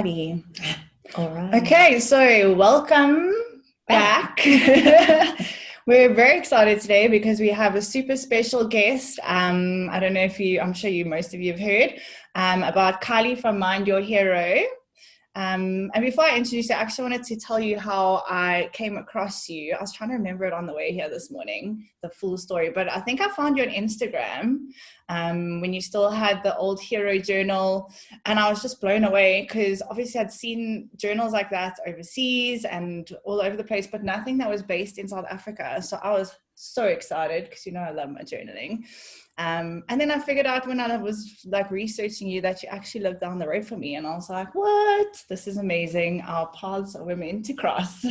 Alrighty. All right. Okay, so welcome back. We're very excited today because we have a super special guest. I don't know if I'm sure most of you have heard about Kylie from Mind Your Hero. And before I introduce you, I actually wanted to tell you how I came across you. I was trying to remember it on the way here this morning, the full story, but I think I found you on Instagram when you still had the old hero journal. And I was just blown away because obviously I'd seen journals like that overseas and all over the place, but nothing that was based in South Africa. So I was so excited because, I love my journaling. And then I figured out when I was researching you that you actually lived down the road from me. And I was like, what? This is amazing. Our paths were meant to cross.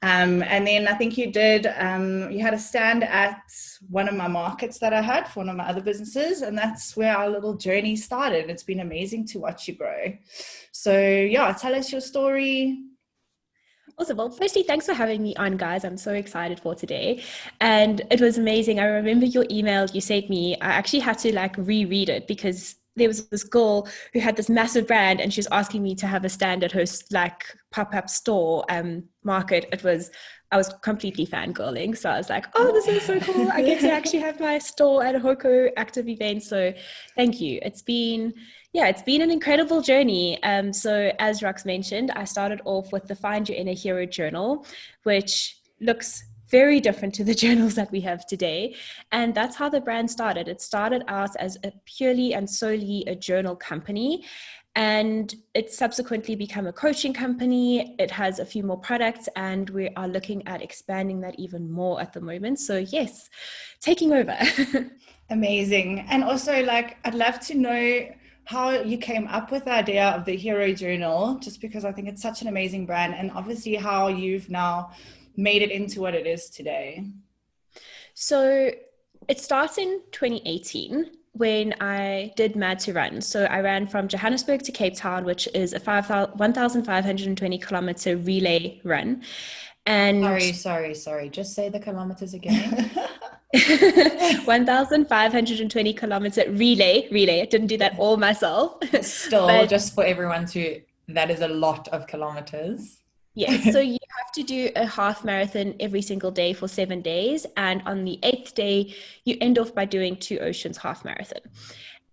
And then I think you did, you had a stand at one of my markets that I had for one of my other businesses. And that's where our little journey started. It's been amazing to watch you grow. So yeah, tell us your story. Awesome. Well, firstly, thanks for having me on, guys. I'm so excited for today. And it was amazing. I remember your email you sent me. I actually had to reread it because there was this girl who had this massive brand and she was asking me to have a stand at her pop-up store market. I was completely fangirling. So I was like, oh, this is so cool. I get to actually have my store at a Hoko active event. So thank you. It's been an incredible journey. So as Rox mentioned, I started off with the Find Your Inner Hero journal, which looks very different to the journals that we have today. And that's how the brand started. It started out as a purely and solely a journal company. And it's subsequently become a coaching company. It has a few more products and we are looking at expanding that even more at the moment. So yes, taking over. Amazing. And also I'd love to know how you came up with the idea of the Hero Journal, just because I think it's such an amazing brand, and obviously how you've now made it into what it is today. So it starts in 2018 when I did Mad to Run. So I ran from Johannesburg to Cape Town, which is a 1,520 kilometer relay run. And sorry. Just say the kilometers again. 1,520 kilometer relay. I didn't do that all myself. Still, just for everyone that is a lot of kilometers. Yes, so you have to do a half marathon every single day for 7 days. And on the 8th day, you end off by doing 2 Oceans half marathon.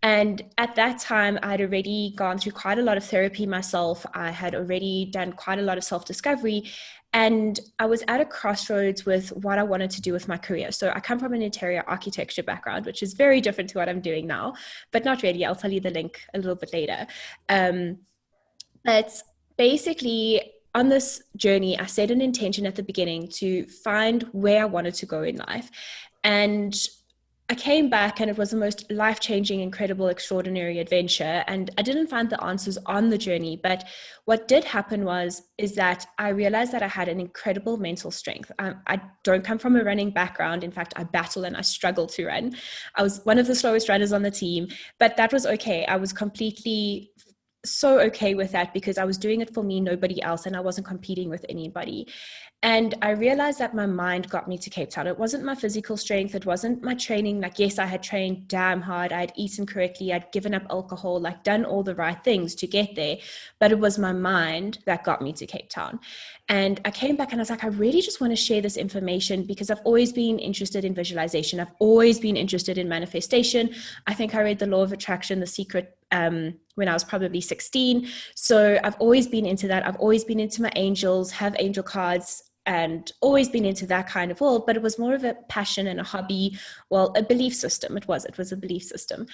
And at that time, I'd already gone through quite a lot of therapy myself. I had already done quite a lot of self-discovery. And I was at a crossroads with what I wanted to do with my career. So I come from an interior architecture background, which is very different to what I'm doing now, but not really. I'll tell you the link a little bit later. But basically, on this journey, I set an intention at the beginning to find where I wanted to go in life. And I came back and it was the most life-changing, incredible, extraordinary adventure. And I didn't find the answers on the journey. But what did happen is that I realized that I had an incredible mental strength. I don't come from a running background. In fact, I battle and I struggle to run. I was one of the slowest runners on the team, but that was okay. I was completely so okay with that because I was doing it for me, nobody else, and I wasn't competing with anybody. And I realized that my mind got me to Cape Town. It wasn't my physical strength. It wasn't my training. Yes, I had trained damn hard. I had eaten correctly. I'd given up alcohol, done all the right things to get there. But it was my mind that got me to Cape Town. And I came back and I was like, I really just want to share this information because I've always been interested in visualization. I've always been interested in manifestation. I think I read The Law of Attraction, The Secret, when I was probably 16. So I've always been into that. I've always been into my angels, have angel cards, and always been into that kind of world, but it was more of a passion and a hobby, a belief system. It was a belief system.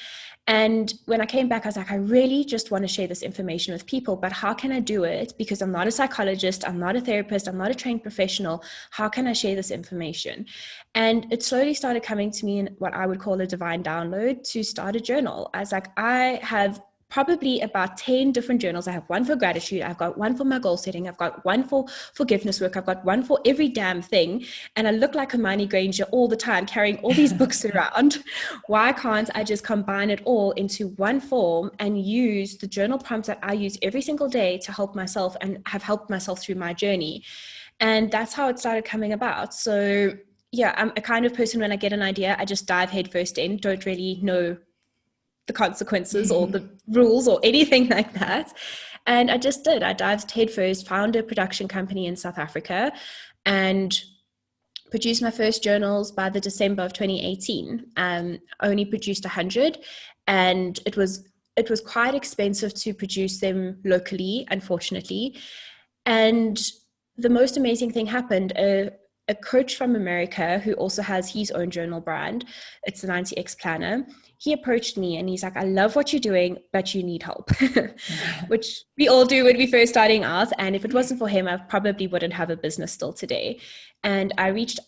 And when I came back, I was like, I really just want to share this information with people, but how can I do it? Because I'm not a psychologist, I'm not a therapist, I'm not a trained professional. How can I share this information? And it slowly started coming to me in what I would call a divine download to start a journal. I was like, I have probably about 10 different journals. I have one for gratitude. I've got one for my goal setting. I've got one for forgiveness work. I've got one for every damn thing. And I look like Hermione Granger all the time, carrying all these books around. Why can't I just combine it all into one form and use the journal prompts that I use every single day to help myself and have helped myself through my journey? And that's how it started coming about. So yeah, I'm a kind of person, when I get an idea, I just dive headfirst in, don't really know the consequences or the rules or anything like that. And I just did. I dived headfirst, found a production company in South Africa, and produced my first journals by the December of 2018. Only produced 100, and it was quite expensive to produce them locally, unfortunately. And the most amazing thing happened. A coach from America who also has his own journal brand, it's the 90X Planner, he approached me and he's like, I love what you're doing, but you need help, which we all do when we first starting out. And if it wasn't for him, I probably wouldn't have a business still today. And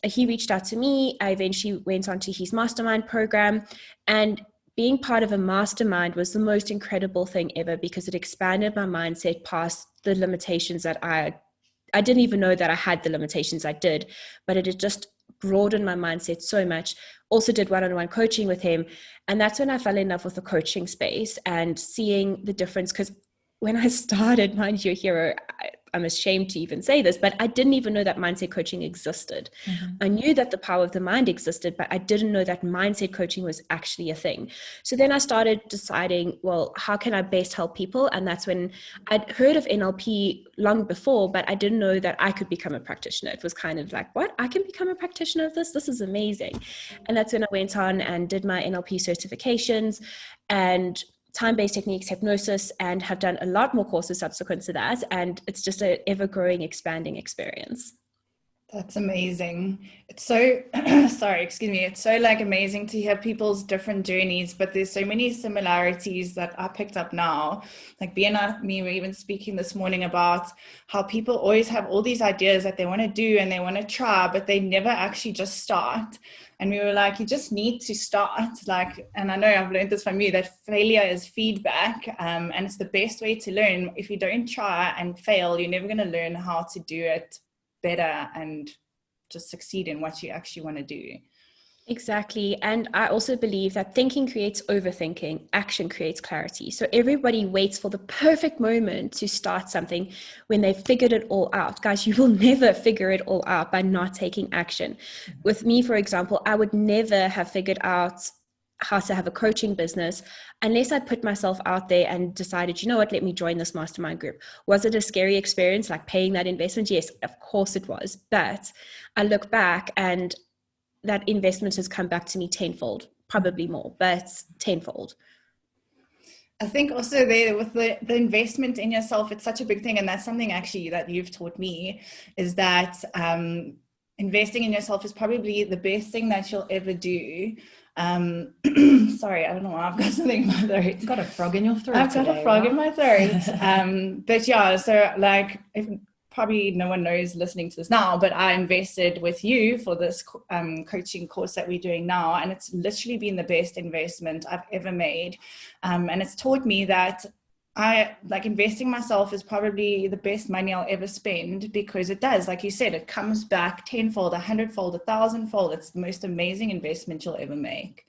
he reached out to me. I eventually went on to his mastermind program, and being part of a mastermind was the most incredible thing ever, because it expanded my mindset past the limitations that I didn't even know that I had the limitations I did, but it had just broadened my mindset so much. Also did one-on-one coaching with him. And that's when I fell in love with the coaching space and seeing the difference. Because when I started Mind Your Hero, I'm ashamed to even say this, but I didn't even know that mindset coaching existed. Mm-hmm. I knew that the power of the mind existed, but I didn't know that mindset coaching was actually a thing. So then I started deciding, well, how can I best help people? And that's when I'd heard of NLP long before, but I didn't know that I could become a practitioner. It was kind of like, what? I can become a practitioner of this? This is amazing. And that's when I went on and did my NLP certifications and time-based techniques, hypnosis, and have done a lot more courses subsequent to that. And it's just an ever-growing, expanding experience. That's amazing. It's so, sorry, excuse me. It's so like amazing to hear people's different journeys, but there's so many similarities that I picked up now. Like Bea and me were even speaking this morning about how people always have all these ideas that they want to do and they want to try, but they never actually just start. And we were like, you just need to start. Like, and I know I've learned this from you, that failure is feedback. And it's the best way to learn. If you don't try and fail, you're never going to learn how to do it better and just succeed in what you actually want to do. Exactly. And I also believe that thinking creates overthinking, action creates clarity. So everybody waits for the perfect moment to start something when they've figured it all out. Guys, you will never figure it all out by not taking action. With me, for example, I would never have figured out how to have a coaching business unless I put myself out there and decided, you know what, let me join this mastermind group. Was it a scary experience, like paying that investment? Yes, of course it was. But I look back and that investment has come back to me tenfold, probably more, but tenfold. I think also there with the investment in yourself, it's such a big thing. And that's something actually that you've taught me, is that investing in yourself is probably the best thing that you'll ever do. Sorry, I don't know why I've got something in my throat. You've got a frog in your throat. I've got a frog in my throat. But yeah, so like, probably no one knows listening to this now, but I invested with you for this coaching course that we're doing now. And it's literally been the best investment I've ever made. And it's taught me that I like investing myself is probably the best money I'll ever spend, because it does, like you said, it comes back tenfold, 100-fold, 1,000-fold. It's the most amazing investment you'll ever make.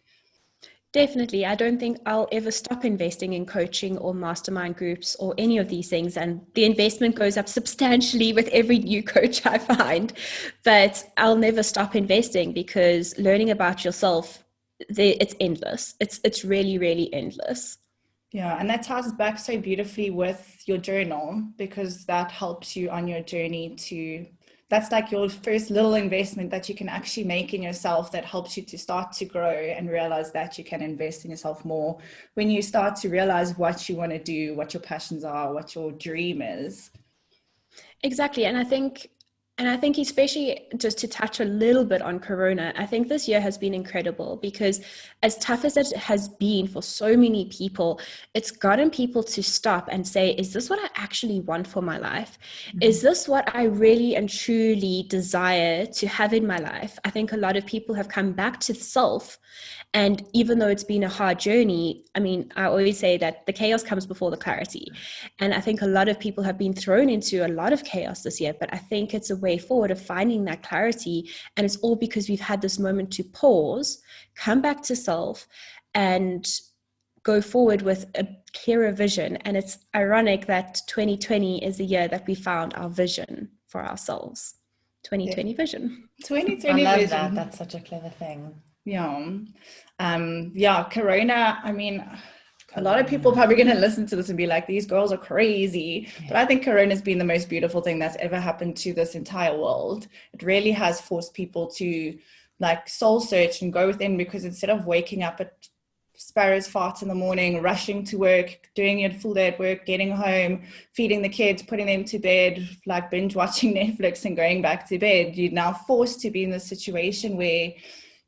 Definitely. I don't think I'll ever stop investing in coaching or mastermind groups or any of these things. And the investment goes up substantially with every new coach I find. But I'll never stop investing, because learning about yourself, it's endless. It's really, really endless. Yeah, and that ties back so beautifully with your journal, because that helps you on your journey to, that's like your first little investment that you can actually make in yourself, that helps you to start to grow and realize that you can invest in yourself more when you start to realize what you want to do, what your passions are, what your dream is. Exactly. And I think especially just to touch a little bit on Corona, I think this year has been incredible, because as tough as it has been for so many people, it's gotten people to stop and say, is this what I actually want for my life? Mm-hmm. Is this what I really and truly desire to have in my life? I think a lot of people have come back to self. And even though it's been a hard journey, I mean, I always say that the chaos comes before the clarity. And I think a lot of people have been thrown into a lot of chaos this year, but I think it's a way forward of finding that clarity. And it's all because we've had this moment to pause, come back to self, and go forward with a clearer vision. And it's ironic that 2020 is the year that we found our vision for ourselves. 2020 vision. 2020 I love vision. that. That's such a clever thing. Yeah. Yeah. Corona, I mean, A lot of people are probably going to listen to this and be like, these girls are crazy. Yeah. But I think Corona has been the most beautiful thing that's ever happened to this entire world. It really has forced people to like soul search and go within, because instead of waking up at sparrows farts in the morning, rushing to work, doing your full day at work, getting home, feeding the kids, putting them to bed, like binge watching Netflix and going back to bed, you're now forced to be in this situation where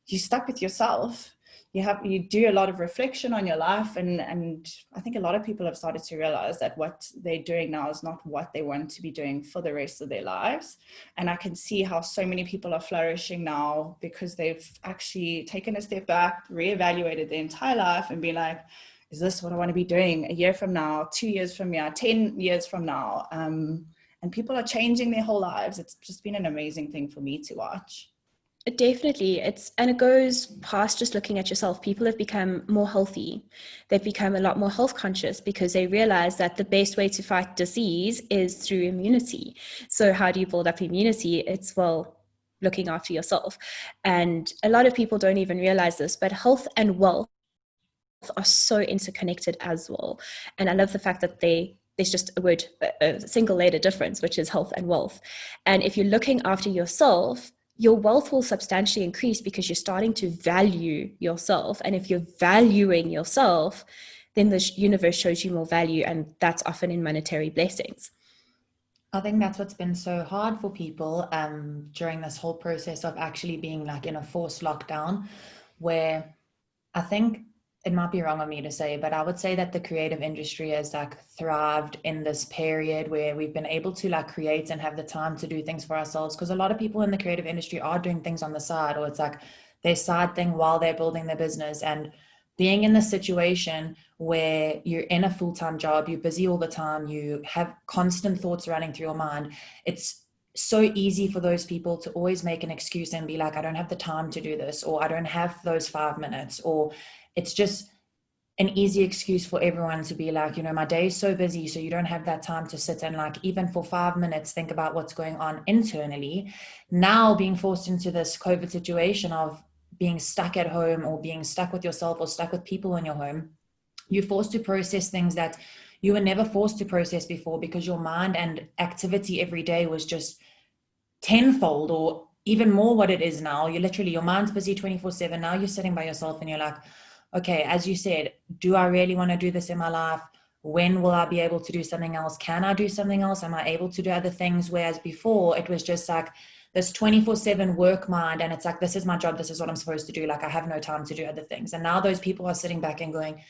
you're stuck with yourself. You do a lot of reflection on your life, and I think a lot of people have started to realize that what they're doing now is not what they want to be doing for the rest of their lives. And I can see how so many people are flourishing now because they've actually taken a step back, reevaluated their entire life and been like, is this what I want to be doing a year from now, 2 years from now, 10 years from now? And people are changing their whole lives. It's just been an amazing thing for me to watch. Definitely. And it goes past just looking at yourself. People have become more healthy. They've become a lot more health conscious because they realize that the best way to fight disease is through immunity. So how do you build up immunity? It's, well, looking after yourself. And a lot of people don't even realize this, but health and wealth are so interconnected as well. And I love the fact that there's just a single letter difference, which is health and wealth. And if you're looking after yourself, your wealth will substantially increase because you're starting to value yourself. And if you're valuing yourself, then the universe shows you more value, and that's often in monetary blessings. I think that's what's been so hard for people during this whole process of actually being like in a forced lockdown, where I think it might be wrong of me to say, but I would say that the creative industry has like thrived in this period where we've been able to like create and have the time to do things for ourselves. Because a lot of people in the creative industry are doing things on the side, or it's like their side thing while they're building their business. And being in this situation where you're in a full-time job, you're busy all the time, you have constant thoughts running through your mind, it's so easy for those people to always make an excuse and be like, I don't have the time to do this, or I don't have those 5 minutes, or it's just an easy excuse for everyone to be like, you know, my day is so busy, so you don't have that time to sit and like, even for 5 minutes, think about what's going on internally. Now being forced into this COVID situation of being stuck at home, or being stuck with yourself, or stuck with people in your home, you're forced to process things that you were never forced to process before, because your mind and activity every day was just tenfold or even more what it is now. You're literally, your mind's busy 24/7. Now you're sitting by yourself and you're like, okay, as you said, do I really want to do this in my life? When will I be able to do something else? Can I do something else? Am I able to do other things? Whereas before it was just like this 24/7 work mind, and it's like, this is my job, this is what I'm supposed to do. Like, I have no time to do other things. And now those people are sitting back and going,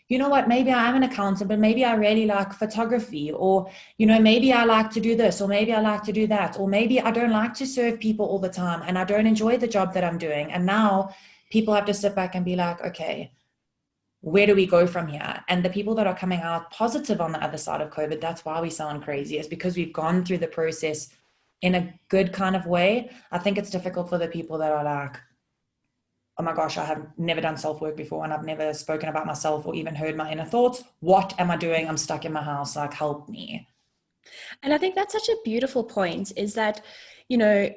you know what, maybe I am an accountant, but maybe I really like photography, or, you know, maybe I like to do this, or maybe I like to do that, or maybe I don't like to serve people all the time and I don't enjoy the job that I'm doing. And now people have to sit back and be like, okay, where do we go from here? And the people that are coming out positive on the other side of COVID, that's why we sound crazy, is because we've gone through the process in a good kind of way. I think it's difficult for the people that are like, oh my gosh, I have never done self-work before, and I've never spoken about myself or even heard my inner thoughts. What am I doing? I'm stuck in my house. Like, help me. And I think that's such a beautiful point, is that, you know,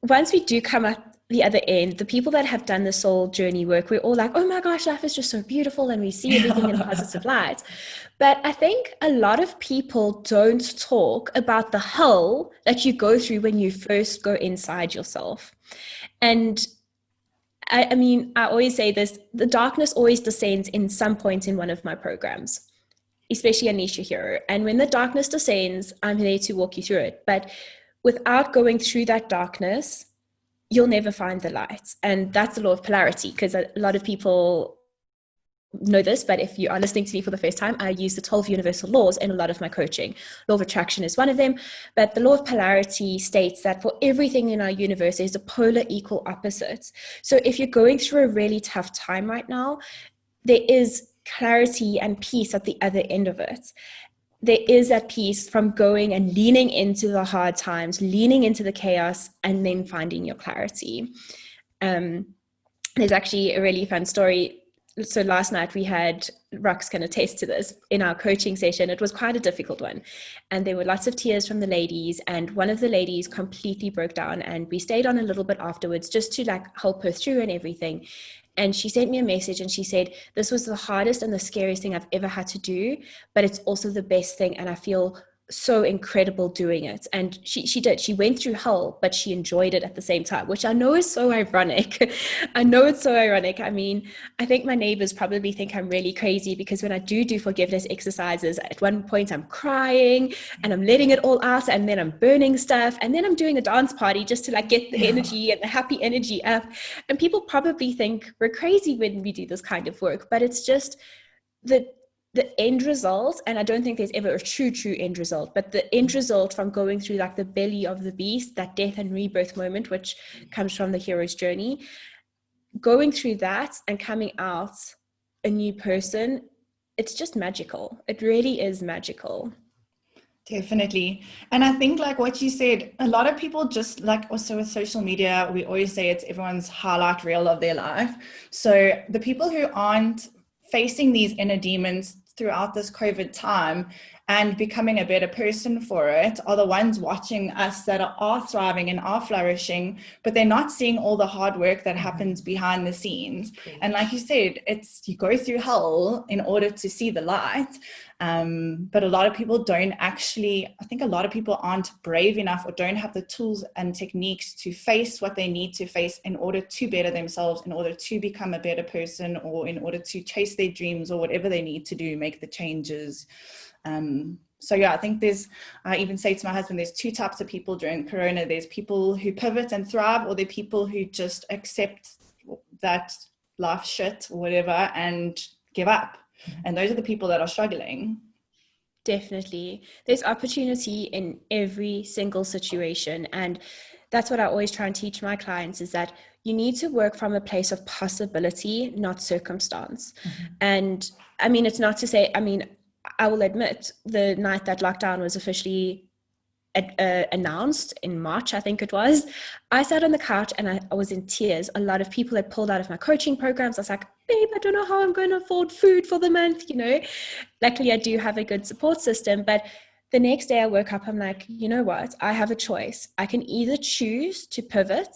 once we do come up the other end, the people that have done the soul journey work, we're all like, oh my gosh, life is just so beautiful, and we see everything in positive light. But I think a lot of people don't talk about the hell that you go through when you first go inside yourself. And I mean, I always say this, the darkness always descends in some point in one of my programs, especially Unleash Your Hero. And when the darkness descends, I'm there to walk you through it. But without going through that darkness, you'll never find the light. And that's the law of polarity, because a lot of people know this, but if you are listening to me for the first time, I use the 12 universal laws in a lot of my coaching. Law of attraction is one of them, but the law of polarity states that for everything in our universe, there's a polar equal opposite. So if you're going through a really tough time right now, there is clarity and peace at the other end of it. There is that peace from going and leaning into the hard times, leaning into the chaos, and then finding your clarity. There's actually a really fun story. so last night we had, Rox can attest to this, in our coaching session. It was quite a difficult one. And there were lots of tears from the ladies. And one of the ladies completely broke down. And we stayed on a little bit afterwards just to like help her through and everything. And she sent me a message and she said, this was the hardest and the scariest thing I've ever had to do, but it's also the best thing. And I feel so incredible doing it. And she went through hell, but she enjoyed it at the same time, which I know is so ironic. I know it's so ironic. I mean, I think my neighbors probably think I'm really crazy, because when I do forgiveness exercises, at one point I'm crying and I'm letting it all out, and then I'm burning stuff, and then I'm doing a dance party just to like get the energy and the happy energy up. And people probably think we're crazy when we do this kind of work, but it's just the end result. And I don't think there's ever a true end result, but the end result from going through like the belly of the beast, that death and rebirth moment, which comes from the hero's journey, going through that and coming out a new person, it's just magical. It really is magical. Definitely. And I think like what you said, a lot of people just like, also with social media, we always say it's everyone's highlight reel of their life. So the people who aren't facing these inner demons throughout this COVID time and becoming a better person for it are the ones watching us that are thriving and are flourishing, but they're not seeing all the hard work that happens behind the scenes. And like you said, it's, you go through hell in order to see the light. But a lot of people don't actually, I think a lot of people aren't brave enough or don't have the tools and techniques to face what they need to face in order to better themselves, in order to become a better person, or in order to chase their dreams or whatever they need to do, make the changes. So yeah, I think I even say to my husband, there's two types of people during Corona. There's people who pivot and thrive, or there are people who just accept that life shit or whatever and give up. And those are the people that are struggling. Definitely. There's opportunity in every single situation. And that's what I always try and teach my clients, is that you need to work from a place of possibility, not circumstance. And I mean, it's not to say, I mean, I will admit, the night that lockdown was officially announced in March, I think it was, I sat on the couch and I was in tears. A lot of people had pulled out of my coaching programs. I was like, babe, I don't know how I'm going to afford food for the month, you know. Luckily, I do have a good support system. But the next day I woke up, I'm like, you know what? I have a choice. I can either choose to pivot.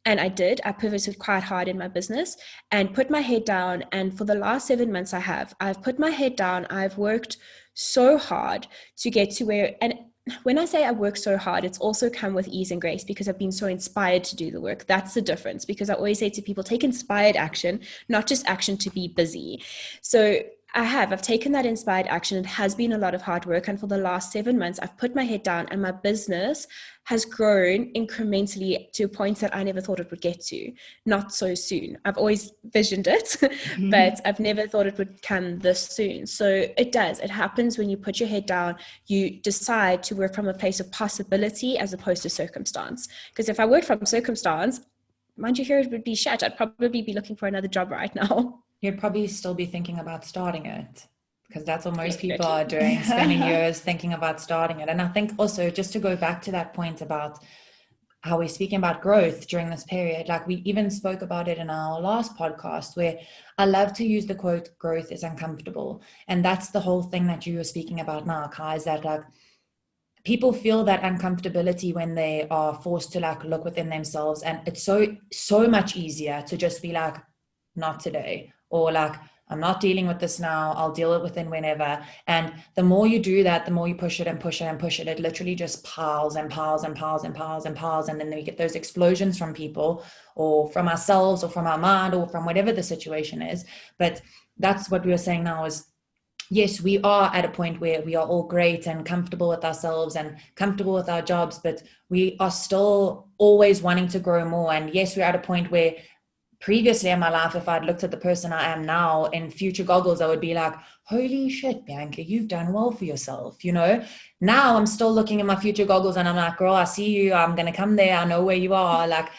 And I did. I pivoted quite hard in my business and put my head down. And for the last 7 months I've put my head down. I've worked so hard to get to where, and when I say I work so hard, it's also come with ease and grace, because I've been so inspired to do the work. That's the difference, because I always say to people, take inspired action, not just action to be busy. So I've taken that inspired action. It has been a lot of hard work. And for the last 7 months, I've put my head down and my business has grown incrementally to a point that I never thought it would get to. Not so soon. I've always visioned it, but I've never thought it would come this soon. So it does. It happens when you put your head down, you decide to work from a place of possibility as opposed to circumstance. Because if I worked from circumstance, mind you, here it would be shit. I'd probably be looking for another job right now. You'd probably still be thinking about starting it, because that's what most people are doing, spending years thinking about starting it. And I think also, just to go back to that point about how we're speaking about growth during this period, like we even spoke about it in our last podcast, where I love to use the quote, growth is uncomfortable. And that's the whole thing that you were speaking about now, Kai, is that like people feel that uncomfortability when they are forced to like look within themselves. And it's so much easier to just be like, not today, or like, I'm not dealing with this now, I'll deal with it whenever. And the more you do that, the more you push it and push it and push it, it literally just piles and piles and piles and piles and piles. And then we get those explosions from people, or from ourselves, or from our mind, or from whatever the situation is. But that's what we were saying now, is yes, we are at a point where we are all great and comfortable with ourselves and comfortable with our jobs, but we are still always wanting to grow more. And yes, we're at a point where previously in my life, if I'd looked at the person I am now in future goggles, I would be like, holy shit, Bianca, you've done well for yourself. You know, now I'm still looking at my future goggles and I'm like, girl, I see you. I'm going to come there. I know where you are. Like,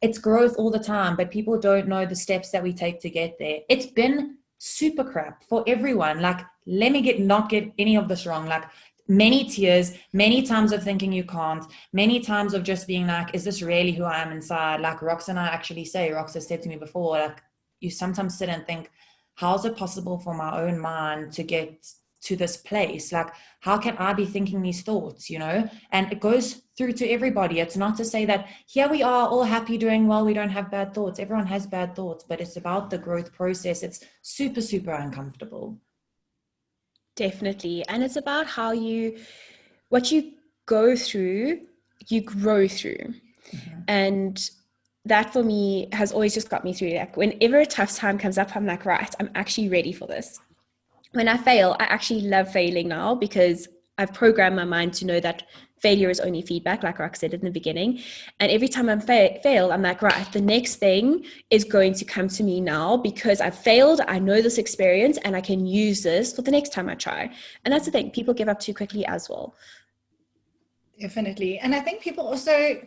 it's growth all the time, but people don't know the steps that we take to get there. It's been super crap for everyone. Like, let me not get any of this wrong. Like, many tears, many times of thinking you can't, many times of just being like, is this really who I am inside? Like Rox and I actually say, Rox has said to me before, like, you sometimes sit and think, how is it possible for my own mind to get to this place? Like, how can I be thinking these thoughts, you know? And it goes through to everybody. It's not to say that here we are all happy doing well, we don't have bad thoughts. Everyone has bad thoughts, but it's about the growth process. It's super, super uncomfortable. Definitely. And it's about what you go through, you grow through. And that for me has always just got me through. Like whenever a tough time comes up, I'm like, right, I'm actually ready for this. When I fail, I actually love failing now because I've programmed my mind to know that failure is only feedback, like Rock said in the beginning. And every time I fail, I'm like, right, the next thing is going to come to me now because I've failed. I know this experience and I can use this for the next time I try. And that's the thing. People give up too quickly as well. Definitely. And I think people also,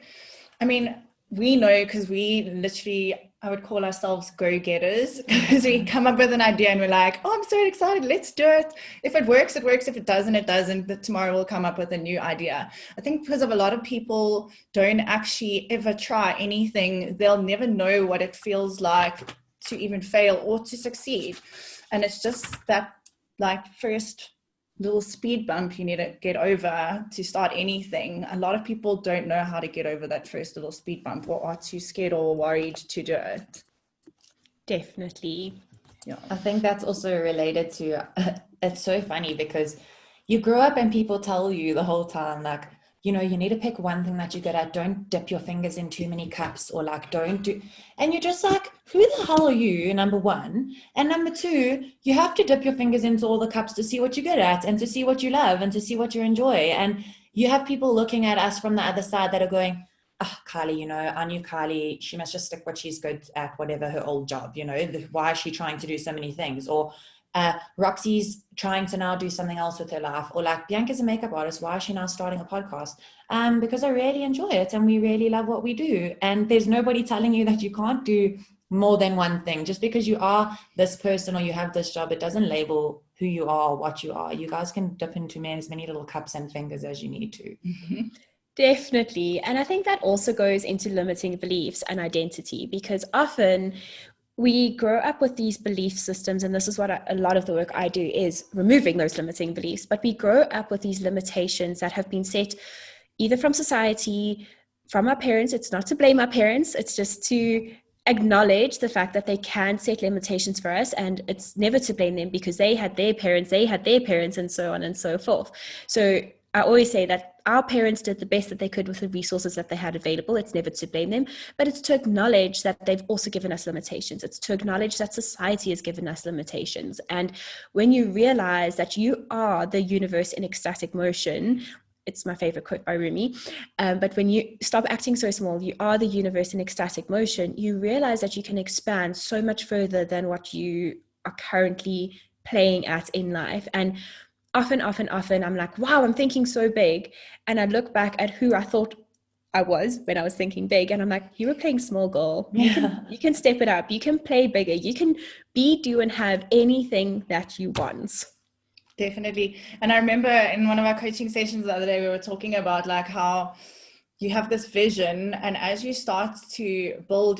I mean, we know because we literally, I would call ourselves go-getters because we come up with an idea and we're like, oh, I'm so excited, let's do it. If it works, it works. If it doesn't, it doesn't. But tomorrow we'll come up with a new idea. I think because of a lot of people don't actually ever try anything, they'll never know what it feels like to even fail or to succeed. And it's just that like first little speed bump you need to get over to start anything. A lot of people don't know how to get over that first little speed bump or are too scared or worried to do it. Definitely. Yeah, I think that's also related to it's so funny because you grow up and people tell you the whole time, like, you know, you need to pick one thing that you're good at. Don't dip your fingers in too many cups, or like, don't do. And you're just like, who the hell are you? Number one. And number two, you have to dip your fingers into all the cups to see what you're good at and to see what you love and to see what you enjoy. And you have people looking at us from the other side that are going, oh, Kylie, you know, I knew Kylie, she must just stick what she's good at, whatever her old job, you know, why is she trying to do so many things? Or Roxy's trying to now do something else with her life. Or like, Bianca's a makeup artist, why is she now starting a podcast? Because I really enjoy it and we really love what we do. And there's nobody telling you that you can't do more than one thing. Just because you are this person or you have this job, it doesn't label who you are or what you are. You guys can dip into as many little cups and fingers as you need to. Mm-hmm. Definitely. And I think that also goes into limiting beliefs and identity, because often we grow up with these belief systems, and this is what a lot of the work I do is removing those limiting beliefs, but we grow up with these limitations that have been set either from society, from our parents. It's not to blame our parents, it's just to acknowledge the fact that they can set limitations for us, and it's never to blame them because they had their parents, and so on and so forth. So I always say that our parents did the best that they could with the resources that they had available. It's never to blame them, but it's to acknowledge that they've also given us limitations. It's to acknowledge that society has given us limitations. And when you realize that you are the universe in ecstatic motion, it's my favorite quote by Rumi, but when you stop acting so small, you are the universe in ecstatic motion, you realize that you can expand so much further than what you are currently playing at in life. And often, I'm like, wow, I'm thinking so big. And I look back at who I thought I was when I was thinking big. And I'm like, you were playing small, girl. You can step it up. You can play bigger. You can be, do, and have anything that you want. Definitely. And I remember in one of our coaching sessions the other day, we were talking about like how you have this vision, and as you start to build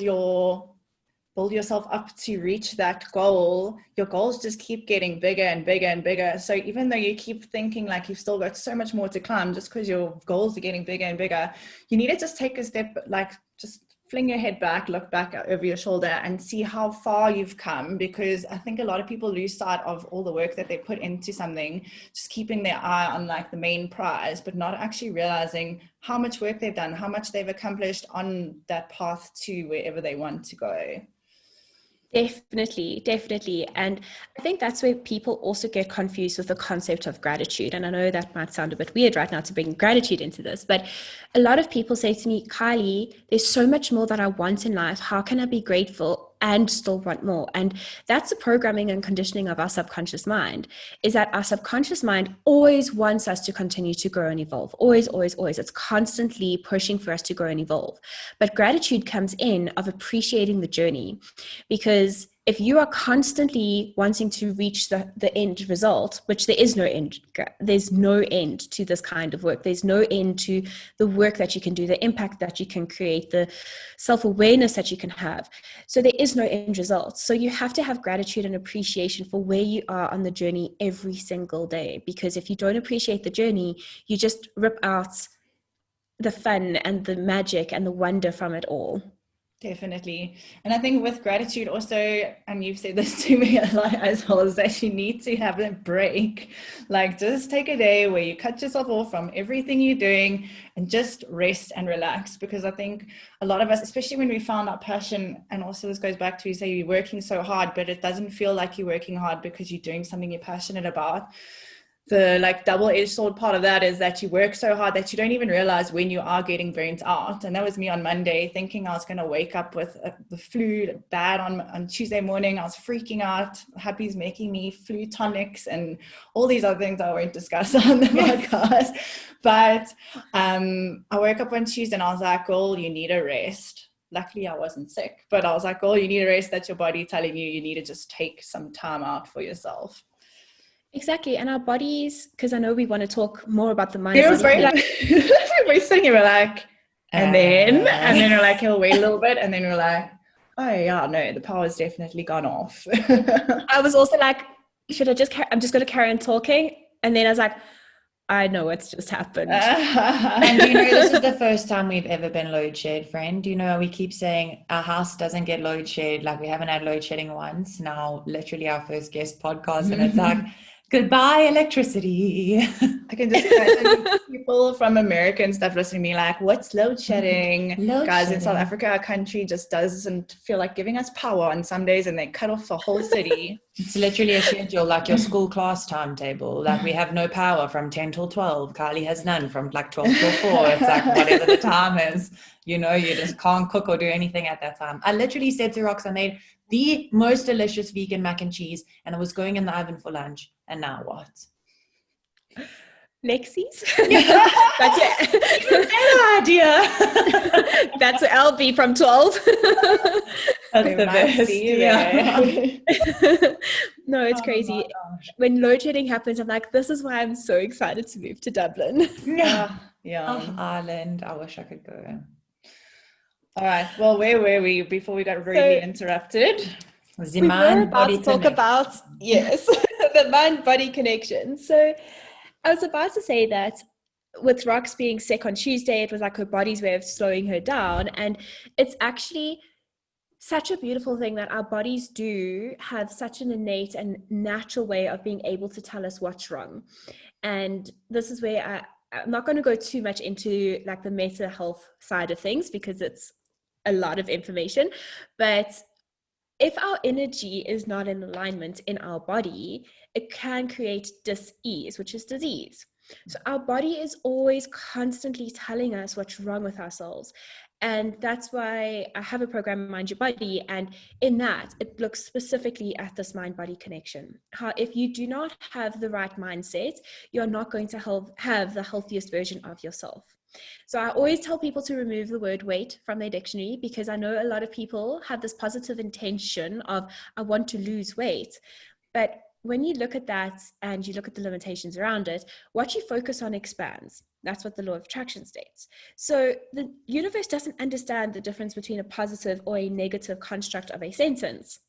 yourself up to reach that goal, your goals just keep getting bigger and bigger and bigger. So even though you keep thinking like you've still got so much more to climb, just because your goals are getting bigger and bigger, you need to just take a step, like just fling your head back, look back over your shoulder and see how far you've come. Because I think a lot of people lose sight of all the work that they put into something, just keeping their eye on like the main prize, but not actually realizing how much work they've done, how much they've accomplished on that path to wherever they want to go. Definitely. And I think that's where people also get confused with the concept of gratitude. And I know that might sound a bit weird right now to bring gratitude into this, but a lot of people say to me, Kylie, there's so much more that I want in life. How can I be grateful and still want more? And that's the programming and conditioning of our subconscious mind, is that our subconscious mind always wants us to continue to grow and evolve. Always. It's constantly pushing for us to grow and evolve. But gratitude comes in of appreciating the journey, because if you are constantly wanting to reach the end result, which there's no end to this kind of work. There's no end to the work that you can do, the impact that you can create, the self-awareness that you can have. So there is no end result. So you have to have gratitude and appreciation for where you are on the journey every single day. Because if you don't appreciate the journey, you just rip out the fun and the magic and the wonder from it all. Definitely. And I think with gratitude also, and you've said this to me a lot as well, is that you need to have a break. Like just take a day where you cut yourself off from everything you're doing and just rest and relax. Because I think a lot of us, especially when we found our passion, and also this goes back to, you say you're working so hard, but it doesn't feel like you're working hard because you're doing something you're passionate about. The like double-edged sword part of that is that you work so hard that you don't even realize when you are getting burnt out. And that was me on Monday, thinking I was going to wake up with the flu bad on Tuesday morning. I was freaking out. Happy's making me flu tonics and all these other things I won't discuss on the podcast. But I woke up on Tuesday and I was like, girl, you need a rest. Luckily I wasn't sick, but I was like, girl, you need a rest. That's your body telling you need to just take some time out for yourself. Exactly. And our bodies, because I know we want to talk more about the mind. We're sitting here, we're like, and then we're like, he'll wait a little bit. And then we're like, oh yeah, no, the power's definitely gone off. I was also like, I'm just going to carry on talking. And then I was like, I know what's just happened. And this is the first time we've ever been load shed, friend. We keep saying our house doesn't get load shed. Like we haven't had load shedding once. Now, literally our first guest podcast. And it's like, goodbye, electricity. I can just imagine people from America and stuff listening to me like, what's load shedding? Guys, in South Africa, our country just doesn't feel like giving us power on some days and they cut off the whole city. It's literally a schedule, like your school class timetable. Like we have no power from 10 till 12. Kylie has none from like 12 till 4. It's like whatever the time is, you just can't cook or do anything at that time. I literally said to Rox, I made the most delicious vegan mac and cheese and it was going in the oven for lunch. And now what? Lexi's? That's it. Better idea. That's LB from 12. That's the best. Yeah. No, it's crazy. When load shedding happens, I'm like, this is why I'm so excited to move to Dublin. Yeah. Ireland. I wish I could go. All right. Well, where were we before we got really interrupted? We were about to talk about, yes, the mind-body connection. So I was about to say that with Rox being sick on Tuesday, it was like her body's way of slowing her down. And it's actually such a beautiful thing that our bodies do have such an innate and natural way of being able to tell us what's wrong. And this is where I'm not going to go too much into like the mental health side of things because it's a lot of information, but if our energy is not in alignment in our body, it can create dis-ease, which is disease. So our body is always constantly telling us what's wrong with ourselves. And that's why I have a program, Mind Your Body. And in that, it looks specifically at this mind-body connection. How if you do not have the right mindset, you're not going to have the healthiest version of yourself. So I always tell people to remove the word weight from their dictionary because I know a lot of people have this positive intention of, I want to lose weight. But when you look at that and you look at the limitations around it, what you focus on expands. That's what the law of attraction states. So the universe doesn't understand the difference between a positive or a negative construct of a sentence.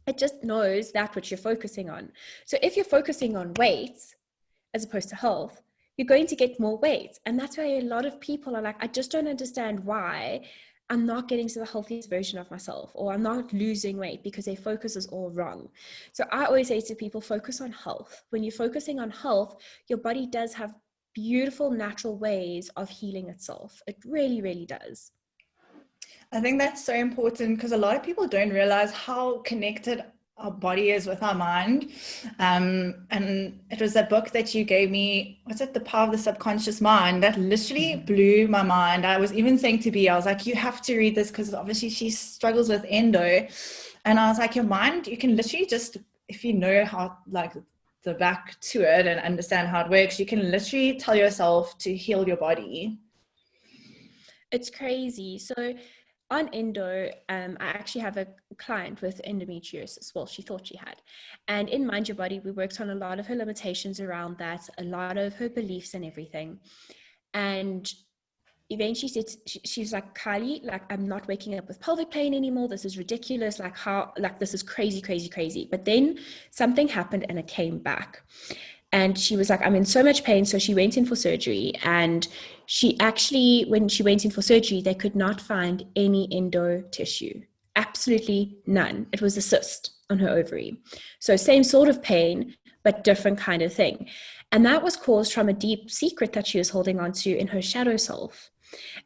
It just knows that which you're focusing on. So if you're focusing on weight as opposed to health, you're going to get more weight. And that's why a lot of people are like, I just don't understand why I'm not getting to the healthiest version of myself, or I'm not losing weight because their focus is all wrong. So I always say to people, focus on health. When you're focusing on health, your body does have beautiful natural ways of healing itself. It really, really does. I think that's so important because a lot of people don't realize how connected our body is with our mind. And it was that book that you gave me, what's it, The Power of the Subconscious Mind, that literally blew my mind. I was even saying to B, I was like, you have to read this because obviously she struggles with endo. And I was like, your mind, you can literally just, if you know how, like the back to it and understand how it works, you can literally tell yourself to heal your body. It's crazy. So on endo, I actually have a client with endometriosis. Well, she thought she had. And in Mind Your Body, we worked on a lot of her limitations around that, a lot of her beliefs and everything. And eventually she's like, Kylie, like, I'm not waking up with pelvic pain anymore. This is ridiculous. Like, how, like, this is crazy, crazy, crazy. But then something happened and it came back. And she was like, I'm in so much pain. So she went in for surgery. And she actually, when she went in for surgery, they could not find any endo tissue. Absolutely none. It was a cyst on her ovary. So same sort of pain, but different kind of thing. And that was caused from a deep secret that she was holding on to in her shadow self.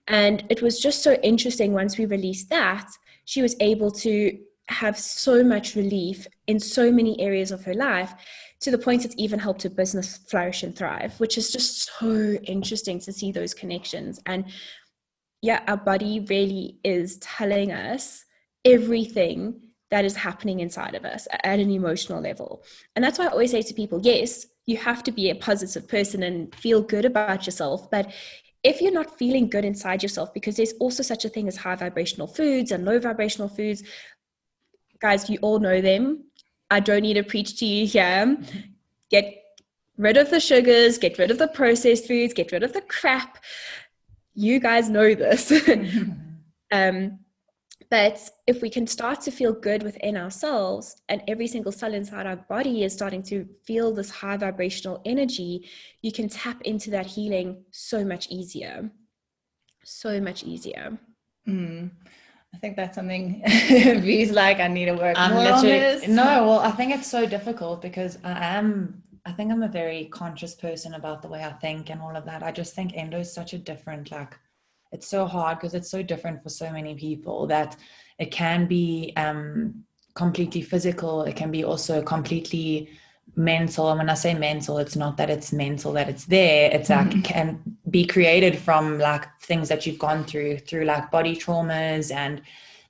And it was just so interesting. Once we released that, she was able to have so much relief in so many areas of her life, to the point it's even helped her business flourish and thrive, which is just so interesting to see those connections. And yeah, our body really is telling us everything that is happening inside of us at an emotional level. And that's why I always say to people, yes, you have to be a positive person and feel good about yourself. But if you're not feeling good inside yourself, because there's also such a thing as high vibrational foods and low vibrational foods, guys, you all know them. I don't need to preach to you here. Get rid of the sugars, get rid of the processed foods, get rid of the crap. You guys know this. But if we can start to feel good within ourselves, and every single cell inside our body is starting to feel this high vibrational energy, you can tap into that healing so much easier. So much easier. I think that's something V's like, I need to work more on this. No, well, I think it's so difficult because I think I'm a very conscious person about the way I think and all of that. I just think endo is such a different, like, it's so hard because it's so different for so many people that it can be completely physical. It can be also completely mental. And when I say mental, it's not that it's mental that it's there. It's like can be created from like things that you've gone through like body traumas. And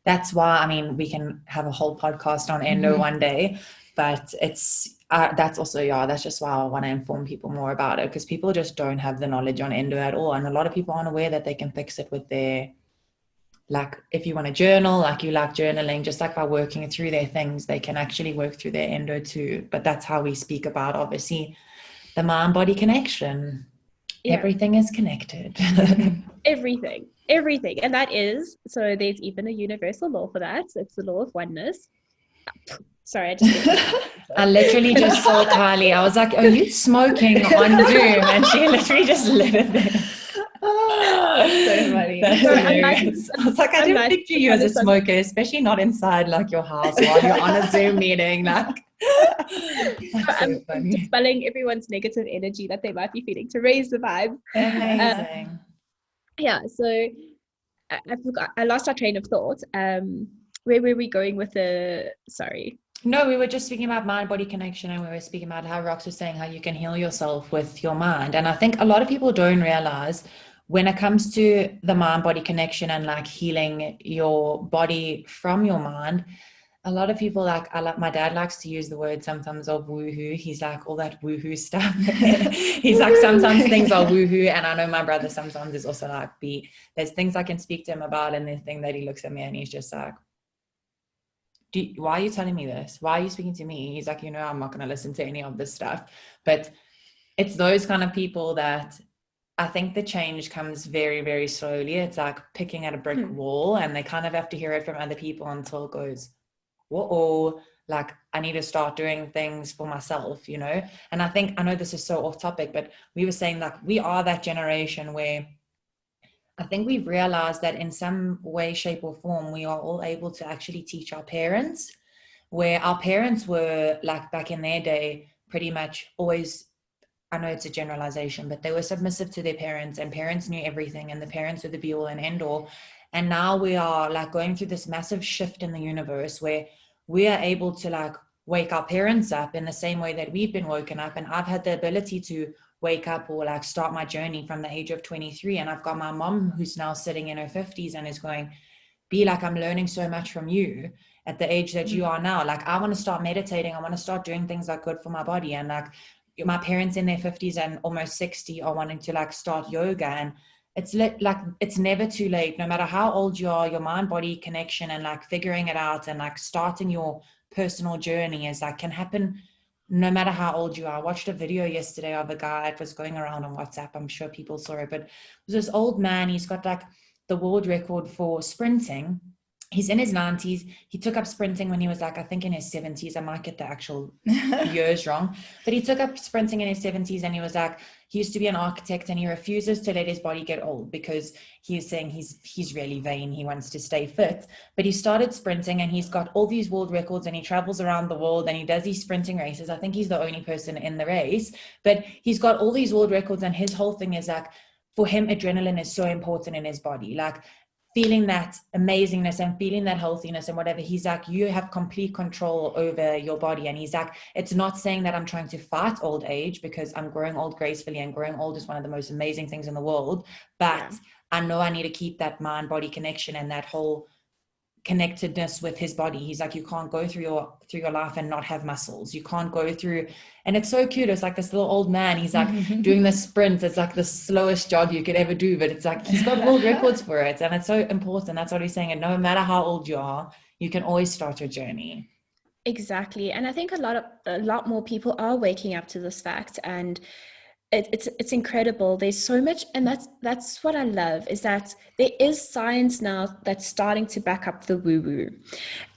that's why, I mean, we can have a whole podcast on endo one day, but it's that's also, that's just why I want to inform people more about it, because people just don't have the knowledge on endo at all. And a lot of people aren't aware that they can fix it with their, like, if you want to journal, like you like journaling, just like by working through their things, they can actually work through their endo too. But that's how we speak about, obviously, the mind-body connection. Yeah. Everything is connected. Everything. And that is, so there's even a universal law for that. It's the law of oneness. Sorry, I literally just saw Kylie. I was like, are you smoking on Zoom? And she literally just lit it there. Oh, so funny. That's hilarious. I was like, I didn't picture you as a smoker, especially not inside like your house while you're on a Zoom meeting. Like, that's so funny. Dispelling everyone's negative energy that they might be feeling to raise the vibe. Amazing. Yeah, so I forgot. I lost our train of thought. Where were we going with the? Sorry. No, we were just speaking about mind-body connection, and we were speaking about how Rox was saying how you can heal yourself with your mind. And I think a lot of people don't realize, when it comes to the mind-body connection and like healing your body from your mind, a lot of people, like, my dad likes to use the word sometimes of woohoo. He's like, all that woohoo stuff. He's like, sometimes things are woohoo. And I know my brother sometimes is also like, there's things I can speak to him about, and there's thing that he looks at me and he's just like, why are you telling me this? Why are you speaking to me? He's like, I'm not going to listen to any of this stuff. But it's those kind of people that I think the change comes very, very slowly. It's like picking at a brick wall, and they kind of have to hear it from other people until it goes, whoa, like, I need to start doing things for myself, And I know this is so off topic, but we were saying, like, we are that generation where I think we've realized that in some way, shape, or form, we are all able to actually teach our parents, where our parents were, like, back in their day, pretty much always, I know it's a generalization, but they were submissive to their parents, and parents knew everything, and the parents were the be all and end all. And now we are like going through this massive shift in the universe where we are able to like wake our parents up in the same way that we've been woken up. And I've had the ability to wake up or like start my journey from the age of 23. And I've got my mom who's now sitting in her 50s and is going, be like, I'm learning so much from you at the age that you are now. Like, I want to start meditating. I want to start doing things that are good for my body. And like, my parents in their 50s and almost 60 are wanting to like start yoga. And like it's never too late. No matter how old you are, your mind-body connection and like figuring it out and like starting your personal journey is like can happen no matter how old you are. I watched a video yesterday of a guy, it was going around on WhatsApp, I'm sure people saw it, but it was this old man. He's got like the world record for sprinting. He's in his 90s. He took up sprinting when he was like, I think in his 70s. I might get the actual years wrong, but he took up sprinting in his 70s, and he was like, he used to be an architect, and he refuses to let his body get old because he's saying he's really vain. He wants to stay fit, but he started sprinting, and he's got all these world records, and he travels around the world, and he does these sprinting races. I think he's the only person in the race, but he's got all these world records, and his whole thing is like, for him, adrenaline is so important in his body. Like, feeling that amazingness and feeling that healthiness and whatever, he's like, you have complete control over your body. And he's like, it's not saying that I'm trying to fight old age, because I'm growing old gracefully, and growing old is one of the most amazing things in the world. But I know I need to keep that mind-body connection and that whole connectedness with his body. He's like, you can't go through your life and not have muscles. You can't go through, and it's so cute. It's like this little old man, he's like doing this sprint. It's like the slowest jog you could ever do, but it's like he's got world records for it, and it's so important. That's what he's saying. And no matter how old you are, you can always start your journey. Exactly. And I think a lot more people are waking up to this fact, and it's incredible. There's so much, and that's what I love, is that there is science now that's starting to back up the woo-woo,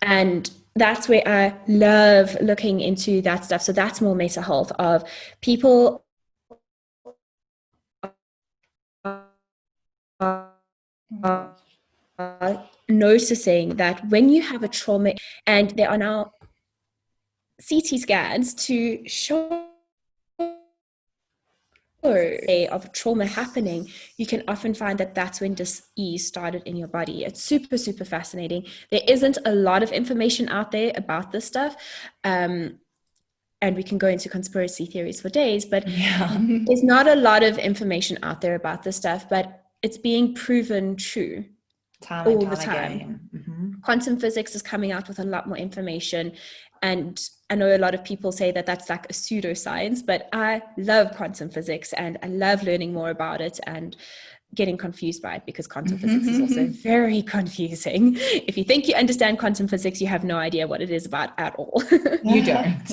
and that's where I love looking into that stuff. So that's more mental health of people noticing that when you have a trauma, and there are now CT scans to show of trauma happening, you can often find that that's when dis-ease started in your body. It's super, super fascinating. There isn't a lot of information out there about this stuff. And we can go into conspiracy theories for days, but there's not a lot of information out there about this stuff, but it's being proven true all the time. Quantum physics is coming out with a lot more information. And I know a lot of people say that that's like a pseudoscience, but I love quantum physics, and I love learning more about it and getting confused by it, because quantum physics is also very confusing. If you think you understand quantum physics, you have no idea what it is about at all. You don't.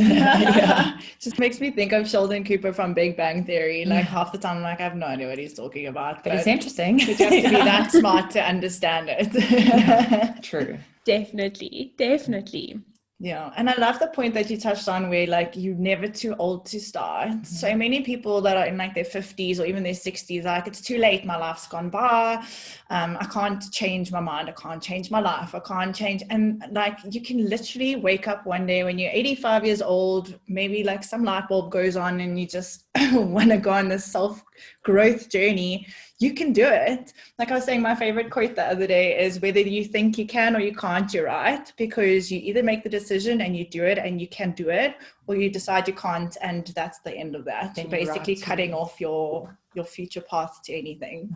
Just makes me think of Sheldon Cooper from Big Bang Theory. Like half the time I'm like, I have no idea what he's talking about. But it's interesting. You have to be that smart to understand it. True. Definitely. Yeah, and I love the point that you touched on, where like you're never too old to start. So many people that are in like their 50s or even their 60s, like, it's too late, my life's gone by, I can't change my mind, I can't change my life, I can't change. And like, you can literally wake up one day when you're 85 years old, maybe like some light bulb goes on, and you just want to go on this self-growth journey. You can do it. Like I was saying, my favorite quote the other day is, whether you think you can or you can't, you're right. Because you either make the decision and you do it and you can do it, or you decide you can't, and that's the end of that. Then basically cutting off your future path to anything.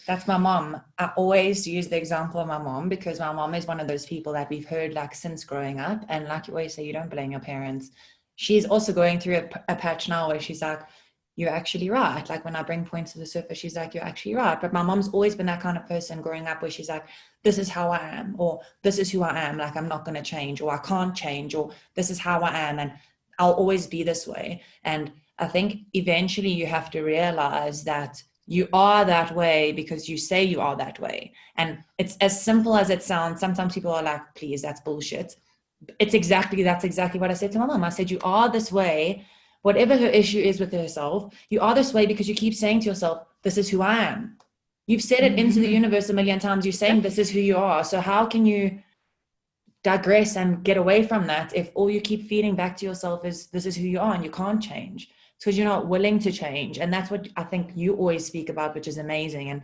That's my mom. I always use the example of my mom, because my mom is one of those people that we've heard like since growing up. And like you always say, you don't blame your parents. She's also going through a patch now where she's like, you're actually right. Like, when I bring points to the surface, she's like, you're actually right. But my mom's always been that kind of person growing up, where she's like, this is how I am, or this is who I am. Like, I'm not going to change, or I can't change, or this is how I am, and I'll always be this way. And I think eventually you have to realize that you are that way because you say you are that way. And it's as simple as it sounds. Sometimes people are like, please, that's bullshit. That's exactly what I said to my mom. I said, you are this way. Whatever her issue is with herself, you are this way because you keep saying to yourself, this is who I am. You've said it into the universe a million times. You're saying this is who you are. So how can you digress and get away from that if all you keep feeding back to yourself is this is who you are and you can't change? It's because you're not willing to change. And that's what I think you always speak about, which is amazing. And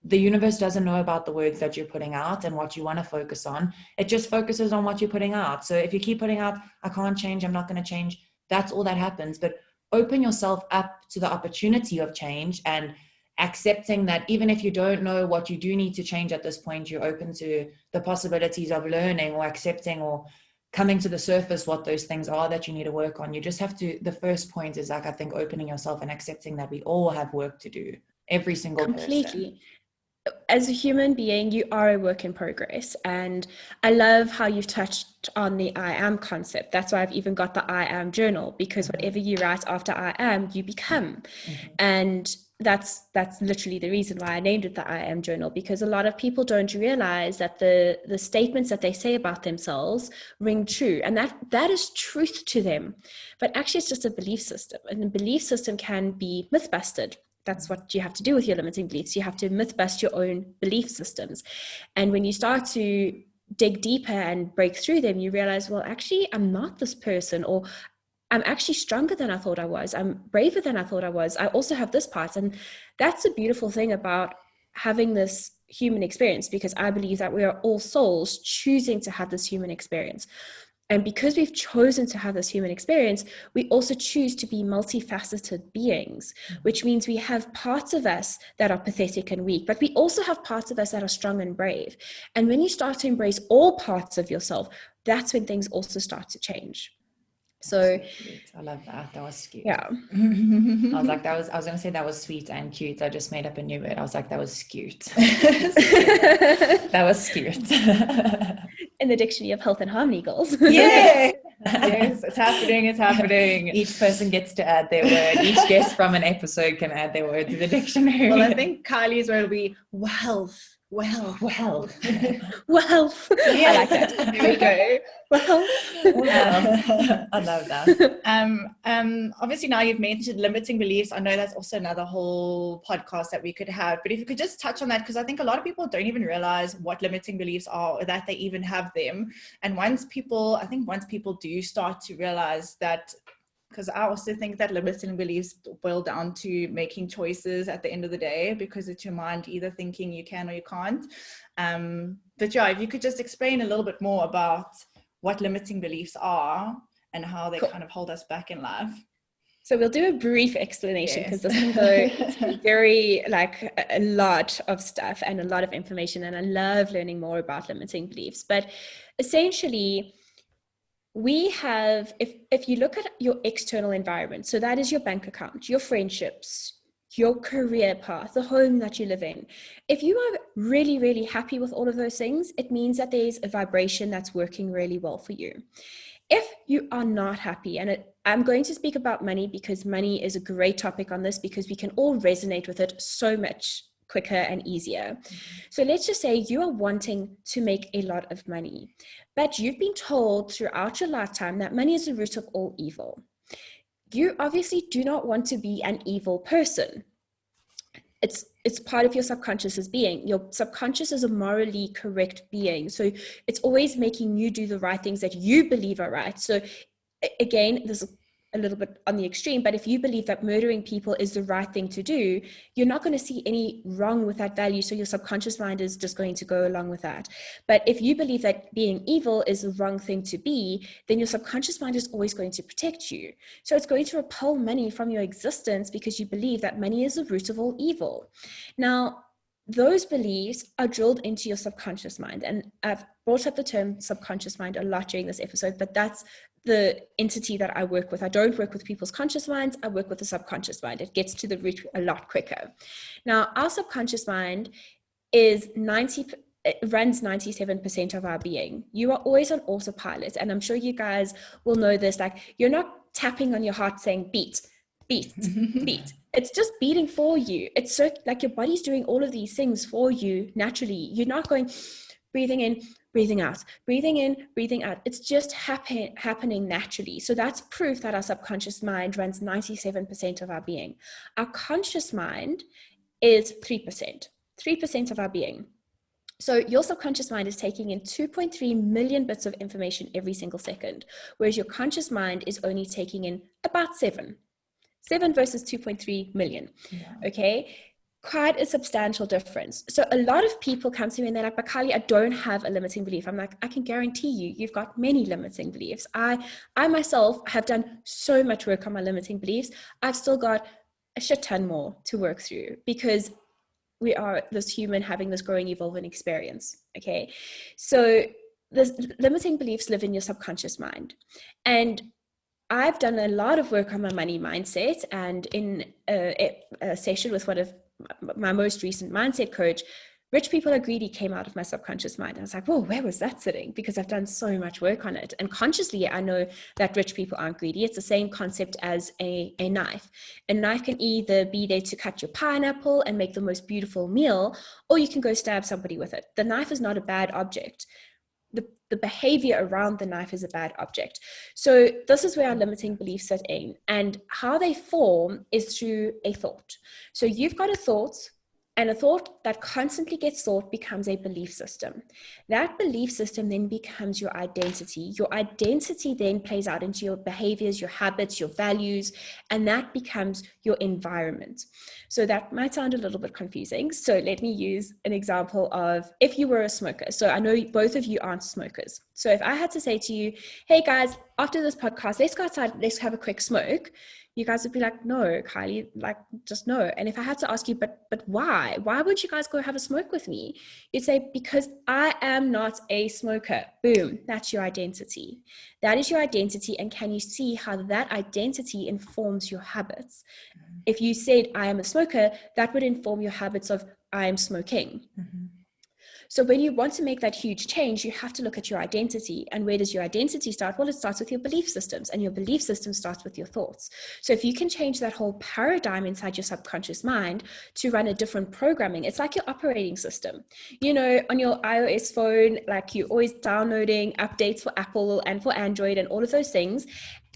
the universe doesn't know about the words that you're putting out and what you want to focus on. It just focuses on what you're putting out. So if you keep putting out, I can't change, I'm not going to change, that's all that happens. But open yourself up to the opportunity of change, and accepting that even if you don't know what you do need to change at this point, you're open to the possibilities of learning or accepting or coming to the surface what those things are that you need to work on. You just have to, the first point is like, I think, opening yourself and accepting that we all have work to do. Every single person. Completely. As a human being, you are a work in progress. And I love how you've touched on the I am concept. That's why I've even got the I am journal, because whatever you write after I am, you become. And that's literally the reason why I named it the I am journal, because a lot of people don't realize that the statements that they say about themselves ring true, and that is truth to them. But actually it's just a belief system, and the belief system can be myth busted. That's what you have to do with your limiting beliefs. You have to myth bust your own belief systems. And when you start to dig deeper and break through them, you realize, well, actually, I'm not this person, or I'm actually stronger than I thought I was. I'm braver than I thought I was. I also have this part. And that's a beautiful thing about having this human experience, because I believe that we are all souls choosing to have this human experience. And because we've chosen to have this human experience, we also choose to be multifaceted beings, which means we have parts of us that are pathetic and weak, but we also have parts of us that are strong and brave. And when you start to embrace all parts of yourself, that's when things also start to change. So I love that. That was cute. yeah. I was like, I was going to say that was sweet and cute. I just made up a new word. I was like, that was cute. That was cute. In the dictionary of health and harmony goals. Yes. Yes, it's happening. Each person gets to add their word. Each guest from an episode can add their word to the dictionary. Well, I think Kylie's word will be wealth. Well. Well, Yeah. I like that. There we go. Well, I love that. Obviously now you've mentioned limiting beliefs. I know that's also another whole podcast that we could have, but if you could just touch on that, because I think a lot of people don't even realize what limiting beliefs are, or that they even have them. And once people do start to realize that, because I also think that limiting beliefs boil down to making choices at the end of the day, because it's your mind either thinking you can or you can't. But yeah, if you could just explain a little bit more about what limiting beliefs are and how they kind of hold us back in life. So we'll do a brief explanation, because this can go very, like, a lot of stuff and a lot of information, and I love learning more about limiting beliefs. But essentially, we have, if you look at your external environment, so that is your bank account, your friendships, your career path, the home that you live in. If you are really, really happy with all of those things, it means that there's a vibration that's working really well for you. If you are not happy, and I'm going to speak about money because money is a great topic on this, because we can all resonate with it so much quicker and easier. So let's just say you are wanting to make a lot of money, but you've been told throughout your lifetime that money is the root of all evil. You obviously do not want to be an evil person. It's part of your subconscious as being. Your subconscious is a morally correct being. So it's always making you do the right things that you believe are right. So again, this is a little bit on the extreme, but if you believe that murdering people is the right thing to do, you're not going to see any wrong with that value. So your subconscious mind is just going to go along with that. But if you believe that being evil is the wrong thing to be, then your subconscious mind is always going to protect you. So it's going to repel money from your existence, because you believe that money is the root of all evil. Now, those beliefs are drilled into your subconscious mind. And I've brought up the term subconscious mind a lot during this episode, but that's the entity that I work with. I don't work with people's conscious minds. I work with the subconscious mind. It gets to the root a lot quicker. Now, our subconscious mind is it runs 97% of our being. You are always on autopilot. And I'm sure you guys will know this. Like, you're not tapping on your heart saying beat, beat, beat. It's just beating for you. It's so like your body's doing all of these things for you naturally. You're not going breathing in, breathing out, breathing in, breathing out. It's just happening naturally. So that's proof that our subconscious mind runs 97% of our being. Our conscious mind is 3% of our being. So your subconscious mind is taking in 2.3 million bits of information every single second, whereas your conscious mind is only taking in about 7 versus 2.3 million. Yeah. Okay. Quite a substantial difference. So a lot of people come to me and they're like, but Kylie, I don't have a limiting belief. I'm like, I can guarantee you've got many limiting beliefs. I myself have done so much work on my limiting beliefs. I've still got a shit ton more to work through, because we are this human having this growing, evolving experience. Okay. So the limiting beliefs live in your subconscious mind. And I've done a lot of work on my money mindset, and in a session with one of my most recent mindset coach, rich people are greedy came out of my subconscious mind. I was like, whoa, where was that sitting? Because I've done so much work on it. And consciously, I know that rich people aren't greedy. It's the same concept as a knife. A knife can either be there to cut your pineapple and make the most beautiful meal, or you can go stab somebody with it. The knife is not a bad object. The behavior around the knife is a bad object. So this is where our limiting beliefs sit in. And how they form is through a thought. So you've got a thought, and a thought that constantly gets thought becomes a belief system. That belief system then becomes your identity. Your identity then plays out into your behaviors, your habits, your values, and that becomes your environment. So that might sound a little bit confusing. So let me use an example of if you were a smoker. So I know both of you aren't smokers. So if I had to say to you, hey guys, after this podcast, let's go outside, let's have a quick smoke. You guys would be like, no, Kylie, like, just no. And if I had to ask you, but why? Why would you guys go have a smoke with me? You'd say, because I am not a smoker. Boom, that's your identity. That is your identity. And can you see how that identity informs your habits? If you said, I am a smoker, that would inform your habits of, I am smoking. Mm-hmm. So when you want to make that huge change, you have to look at your identity. And where does your identity start? Well, it starts with your belief systems, and your belief system starts with your thoughts. So if you can change that whole paradigm inside your subconscious mind to run a different programming, it's like your operating system. You know, on your iOS phone, like you're always downloading updates for Apple and for Android and all of those things.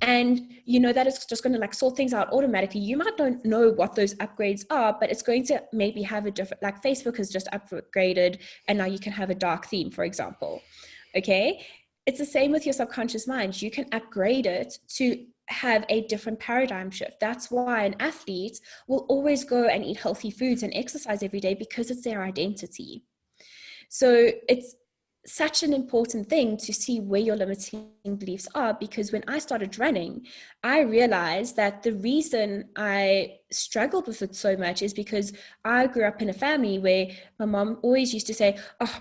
And you know that it's just going to like sort things out automatically. You might not know what those upgrades are, but it's going to maybe have a different, like Facebook has just upgraded and now you can have a dark theme, for example. Okay. It's the same with your subconscious mind. You can upgrade it to have a different paradigm shift. That's why an athlete will always go and eat healthy foods and exercise every day, because it's their identity. So it's such an important thing to see where your limiting beliefs are, because when I started running, I realized that the reason I struggled with it so much is because I grew up in a family where my mom always used to say, oh,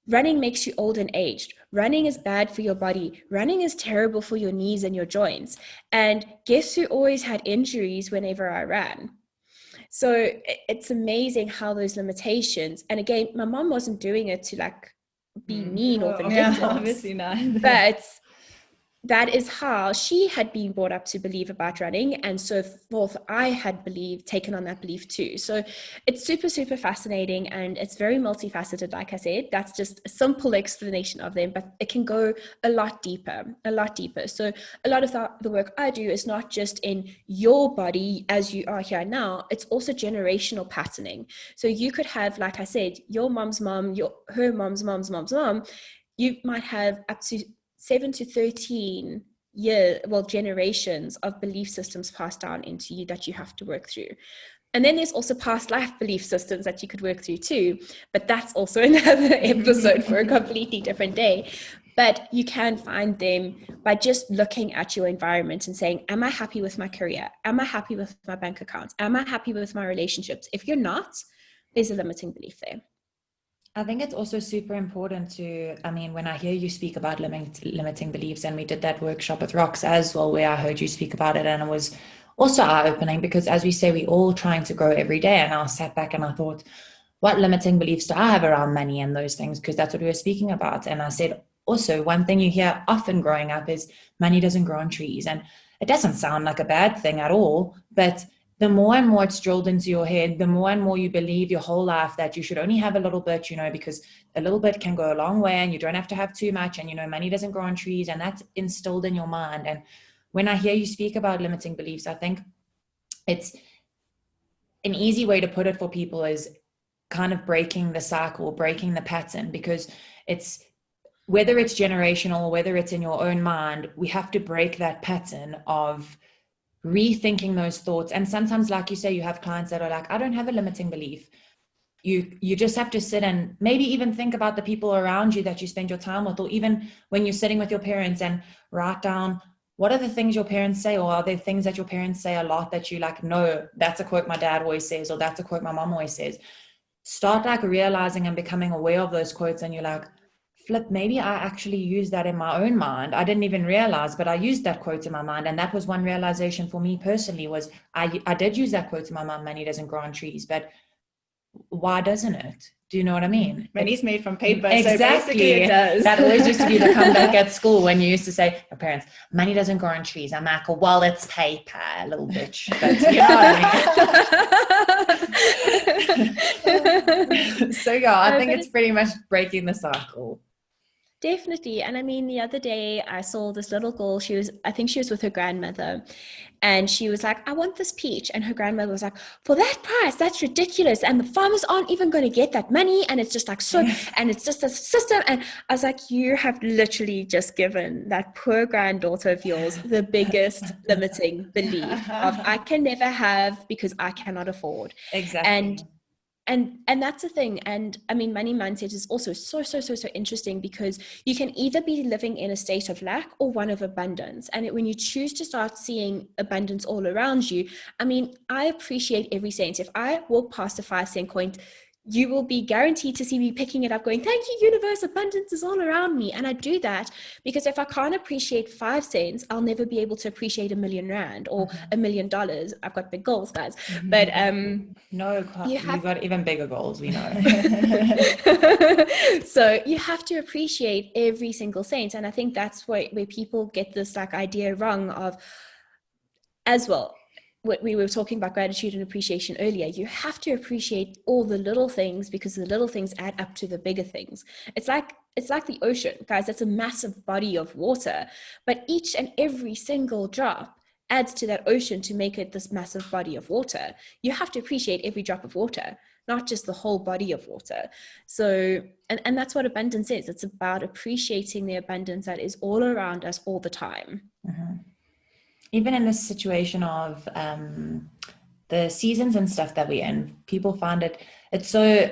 running makes you old and aged. Running is bad for your body. Running is terrible for your knees and your joints. And guess who always had injuries whenever I ran? So it's amazing how those limitations, and again, my mom wasn't doing it to like be mean or vindictive. Yeah, obviously not. But that is how she had been brought up to believe about running, and so forth. I had taken on that belief too. So it's super, super fascinating, and it's very multifaceted. Like I said, that's just a simple explanation of them, but it can go a lot deeper. So a lot of the work I do is not just in your body as you are here now, it's also generational patterning. So you could have, like I said, your mom's mom, her mom's mom's mom's mom. You might have up to 7 to 13 generations of belief systems passed down into you that you have to work through. And then there's also past life belief systems that you could work through too, but that's also another episode for a completely different day. But you can find them by just looking at your environment and saying, am I happy with my career? Am I happy with my bank accounts? Am I happy with my relationships? If you're not, there's a limiting belief there. I think it's also super important to, I mean, when I hear you speak about limiting beliefs, and we did that workshop with Rox as well, where I heard you speak about it, and it was also eye-opening, because as we say, we're all trying to grow every day. And I sat back and I thought, what limiting beliefs do I have around money and those things? Because that's what we were speaking about. And I said, also, one thing you hear often growing up is money doesn't grow on trees. And it doesn't sound like a bad thing at all, but the more and more it's drilled into your head, the more and more you believe your whole life that you should only have a little bit, because a little bit can go a long way and you don't have to have too much. And, money doesn't grow on trees, and that's instilled in your mind. And when I hear you speak about limiting beliefs, I think it's an easy way to put it for people is kind of breaking the cycle, breaking the pattern, because it's, whether it's generational, whether it's in your own mind, we have to break that pattern of rethinking those thoughts. And sometimes, like you say, you have clients that are like, I don't have a limiting belief. You just have to sit and maybe even think about the people around you that you spend your time with, or even when you're sitting with your parents, and write down, what are the things your parents say, or are there things that your parents say a lot that you like, no, that's a quote my dad always says, or that's a quote my mom always says. Start like realizing and becoming aware of those quotes, and you're like, flip, maybe I actually used that in my own mind. I didn't even realize, but I used that quote in my mind. And that was one realization for me personally, was I did use that quote in my mind, money doesn't grow on trees. But why doesn't it? Do you know what I mean? Money's made from paper, exactly. so basically it does. That always used to be the comeback at school when you used to say, my parents, money doesn't grow on trees. I'm like, well, it's paper, little bitch. But you know what I mean? So yeah, I think it's pretty much breaking the cycle. Definitely. And I mean, the other day I saw this little girl, I think she was with her grandmother, and she was like, I want this peach. And her grandmother was like, for that price, that's ridiculous. And the farmers aren't even going to get that money. And it's just like, so, and it's just a system. And I was like, you have literally just given that poor granddaughter of yours the biggest limiting belief of I can never have because I cannot afford. Exactly. And that's the thing. And I mean, money mindset is also so interesting, because you can either be living in a state of lack or one of abundance. And when you choose to start seeing abundance all around you, I mean, I appreciate every cent. If I walk past a 5-cent coin, you will be guaranteed to see me picking it up going, thank you, universe, abundance is all around me. And I do that because if I can't appreciate 5 cents, I'll never be able to appreciate $1 million or $1 million. I've got big goals, guys. But no, you've got even bigger goals, we know. So you have to appreciate every single cent. And I think that's where people get this like idea wrong of, as well, what we were talking about gratitude and appreciation earlier, you have to appreciate all the little things, because the little things add up to the bigger things. It's like the ocean, guys. It's a massive body of water, but each and every single drop adds to that ocean to make it this massive body of water. You have to appreciate every drop of water, not just the whole body of water. So, and that's what abundance is. It's about appreciating the abundance that is all around us all the time. Mm-hmm. Even in this situation of the seasons and stuff that we're in, people find it's so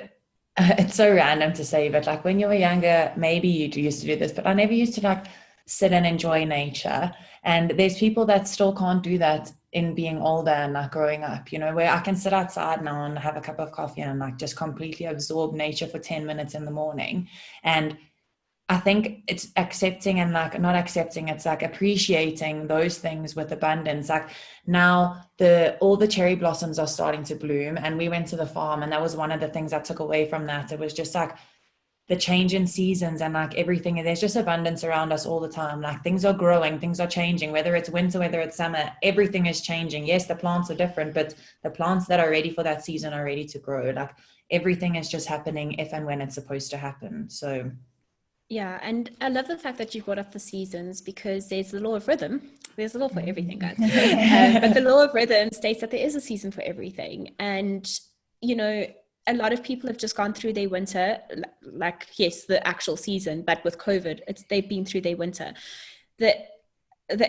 random to say, but like when you were younger, maybe you used to do this, but I never used to like sit and enjoy nature. And there's people that still can't do that in being older and like growing up, you know, where I can sit outside now and have a cup of coffee and like just completely absorb nature for 10 minutes in the morning. And I think it's accepting and like not accepting, it's like appreciating those things with abundance. Like now all the cherry blossoms are starting to bloom, and we went to the farm, and that was one of the things I took away from that. It was just like the change in seasons and like everything. There's just abundance around us all the time. Like things are growing, things are changing, whether it's winter, whether it's summer, everything is changing. Yes, the plants are different, but the plants that are ready for that season are ready to grow. Like everything is just happening if and when it's supposed to happen. So yeah, and I love the fact that you brought up the seasons, because there's the law of rhythm. There's a law for everything, guys. But the law of rhythm states that there is a season for everything. And, you know, a lot of people have just gone through their winter, like, yes, the actual season, but with COVID, they've been through their winter. The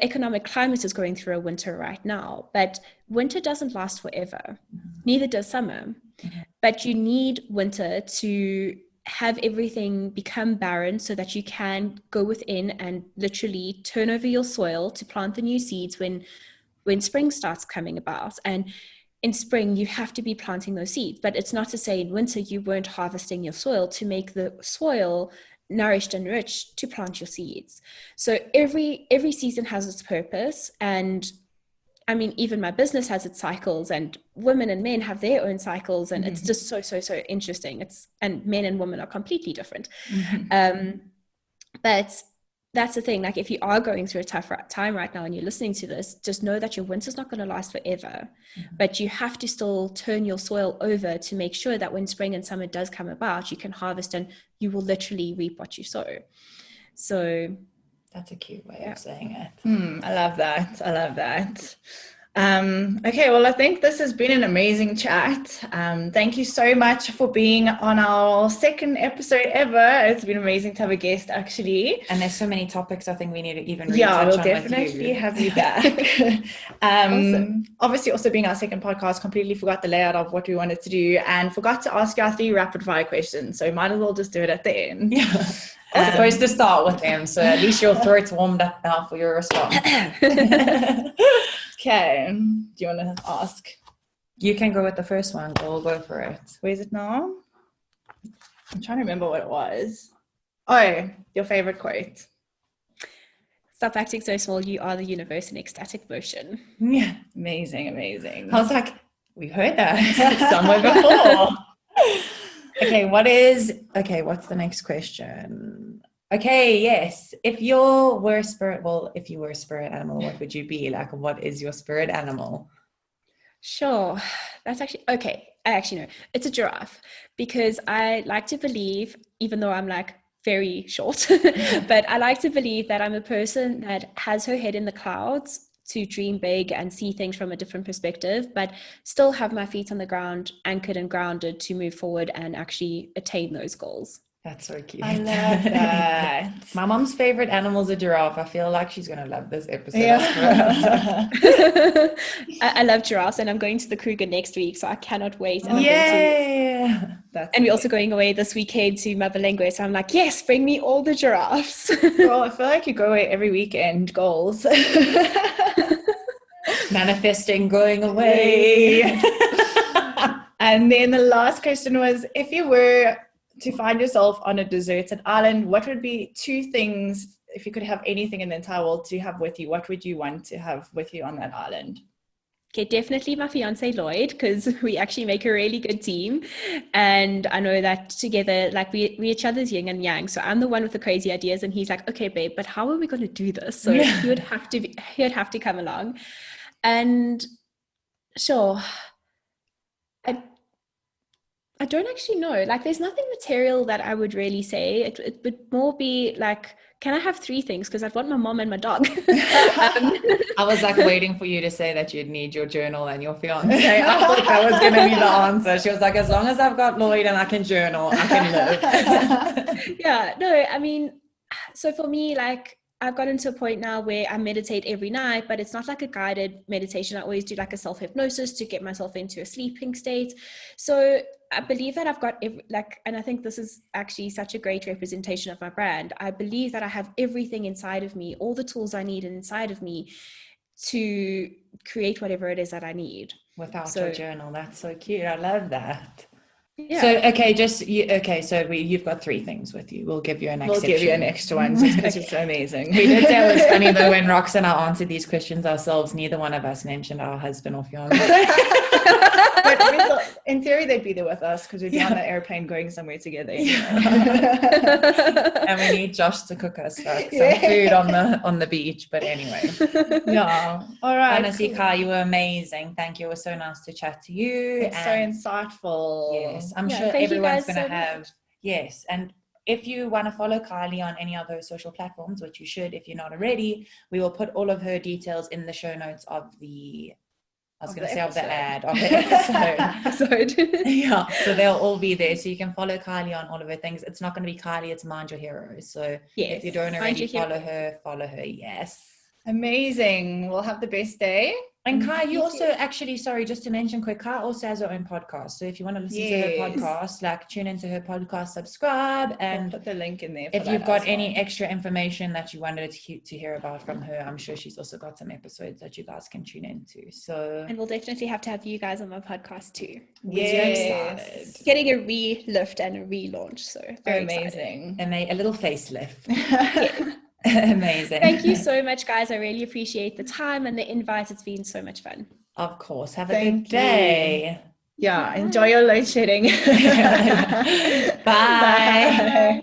economic climate is going through a winter right now, but winter doesn't last forever. Neither does summer. But you need winter to have everything become barren so that you can go within and literally turn over your soil to plant the new seeds when spring starts coming about. And in spring, you have to be planting those seeds. But it's not to say in winter you weren't harvesting your soil to make the soil nourished and rich to plant your seeds. So every season has its purpose. And I mean, even my business has its cycles, and women and men have their own cycles, and it's just so interesting. And men and women are completely different. But that's the thing. Like, if you are going through a tough time right now and you're listening to this, just know that your winter's not going to last forever. But you have to still turn your soil over to make sure that when spring and summer does come about, you can harvest and you will literally reap what you sow. So that's a cute way of saying it. I love that. Okay, well, I think this has been an amazing chat. Thank you so much for being on our second episode ever. It's been amazing to have a guest, actually. And there's so many topics I think we need to even we'll definitely have you back. Awesome. Obviously, also being our second podcast, completely forgot the layout of what we wanted to do and forgot to ask you our 3 rapid fire questions. So might as well just do it at the end. Yeah. I was supposed to start with them, so at least your throat's warmed up now for your response. Okay, do you want to ask? You can go with the first one. We'll go for it. Where is it now? I'm trying to remember what it was. Oh, your favorite quote. Stop acting so small. You are the universe in ecstatic motion. Yeah. Amazing. I was like, we've heard that somewhere before. Okay, what's the next question? Okay, yes. If you were a spirit animal, what would you be? Like, what is your spirit animal? Sure. That's actually okay. I actually know. It's a giraffe because I like to believe, even though I'm like very short, but I like to believe that I'm a person that has her head in the clouds to dream big and see things from a different perspective, but still have my feet on the ground, anchored and grounded to move forward and actually attain those goals. That's so cute. I love that. My mom's favorite animal is a giraffe. I feel like she's going to love this episode. Yeah. I love giraffes, and I'm going to the Kruger next week, so I cannot wait. And yeah. And we're also going away this weekend to Mabalengwe, so I'm like, yes, bring me all the giraffes. Well, I feel like you go away every weekend, goals. Manifesting going away. And then the last question was, if you were to find yourself on a deserted island, what would be 2 things, if you could have anything in the entire world to have with you, what would you want to have with you on that island? Okay, definitely my fiance Lloyd, because we actually make a really good team, and I know that together, like we each other's yin and yang. So I'm the one with the crazy ideas, and he's like, okay, babe, but how are we going to do this? So he would have to come along, and sure, I don't actually know. Like, there's nothing material that I would really say. It would more be like, can I have 3 things? Because I'd want my mom and my dog. I was like waiting for you to say that you'd need your journal and your fiance. I thought that was going to be the answer. She was like, as long as I've got Lloyd and I can journal, I can live. Yeah, no, I mean, so for me, like, I've gotten to a point now where I meditate every night, but it's not like a guided meditation. I always do like a self-hypnosis to get myself into a sleeping state. So I believe that I've got and I think this is actually such a great representation of my brand. I believe that I have everything inside of me, all the tools I need inside of me to create whatever it is that I need. Without your journal, that's so cute. I love that. Yeah. So you've got 3 things with you. We'll give you an exception. We'll give you an extra one just because it's amazing. We did say it was funny though when Rox and I answered these questions ourselves, neither one of us mentioned our husband or fiance. But we thought, in theory, they'd be there with us because we'd be on the airplane going somewhere together. You know? And we need Josh to cook us some food on the beach. But anyway, yeah. All right. Honestly, cool. Kai, you were amazing. Thank you. It was so nice to chat to you. It's so insightful. Yes, I'm sure everyone's going to have. Yes, and if you want to follow Kylie on any of those social platforms, which you should if you're not already, we will put all of her details in the show notes of the. Of the episode. Yeah, so they'll all be there. So you can follow Kylie on all of her things. It's not going to be Kylie, it's Mind Your Heroes. So if you don't already follow her. Yes. Amazing. We'll have the best day. And Kai, you also actually, sorry, just to mention quick, Kai also has her own podcast. So if you want to listen to her podcast, like tune into her podcast, subscribe, and we'll put the link in there. If you've got any extra information that you wanted to hear about from her, I'm sure she's also got some episodes that you guys can tune into. So, and we'll definitely have to have you guys on my podcast too. Yes. Getting a re-lift and a relaunch. So very amazing. A little facelift. Amazing. Thank you so much, guys. I really appreciate the time and the invite. It's been so much fun. Of course. Have a good day. Yeah. Enjoy your load shedding. Bye.